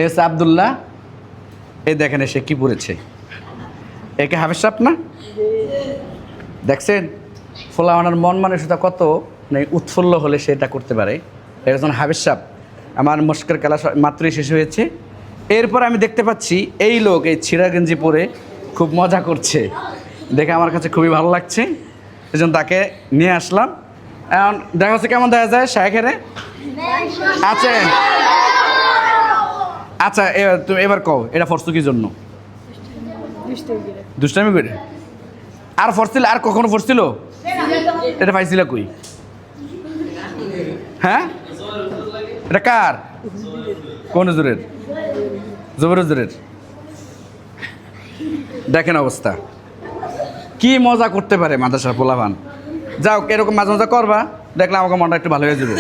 S Abdullah, এই দেখেন সে কি পড়েছে। একে হাফেজ সাহেব না দেখছেন? ফোলা ওনার মন মানসিকতা কত মানে উৎফুল্ল হলে সে এটা করতে পারে। একজন হাফেজ সাহেব, আমার মস্কের ক্লাস মাত্রই শেষ হয়েছে। এরপর আমি দেখতে পাচ্ছি এই লোক এই ছিঁড়া গেঞ্জি পরে খুব মজা করছে, দেখে আমার কাছে খুবই ভালো লাগছে, এই জন্য তাকে নিয়ে আসলাম। এখন দেখা হচ্ছে কেমন দেখা যায় শায়েখেরে। আচ্ছা আচ্ছা, তুমি এবার কও এটা ফরছো কি জন্য? দুষ্টামি করে। আর ফরছিল? আর কখনো ফরছিল? এটা পাইছিল কই? হ্যাঁ, এটা কার? কোন হুজুরের? জুবের হুজুরের। দেখেন অবস্থা, কি মজা করতে পারে মাদ্রাসার পোলাপান। যাও, এরকম মাঝে মাঝে করবা, দেখলে আমাকে মনটা একটু ভালো হয়ে যাবে।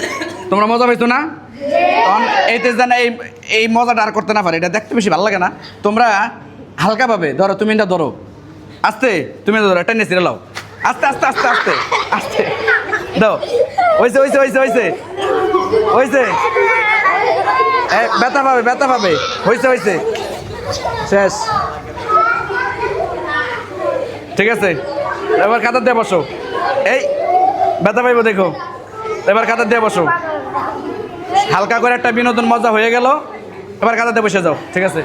তোমরা মজা পাইছো না? তখন এইতে যেন এই মজাটা আর করতে না পারে, এটা দেখতে বেশি ভালো লাগে না। তোমরা হালকাভাবে ধরো, তুমি এটা ধরো আস্তে, তুমি ধরো এটা নিয়ে ছিঁড়ে লাও আস্তে আস্তে আস্তে আস্তে আস্তে দাও। হয়েছে হয়েছে হয়েছে হয়েছে হয়েছে, ব্যথা পাবে ব্যথা পাবে। হয়েছে হয়েছে, শেষ। ঠিক আছে, এবার কাতার দিয়ে বসো। এই ব্যথা পাইব দেখো, এবার কাতার দিয়ে বসো। হালকা করে একটা বিনোদন মজা হয়ে গেল, এবার কাতার দিয়ে বসে যাও। ঠিক আছে।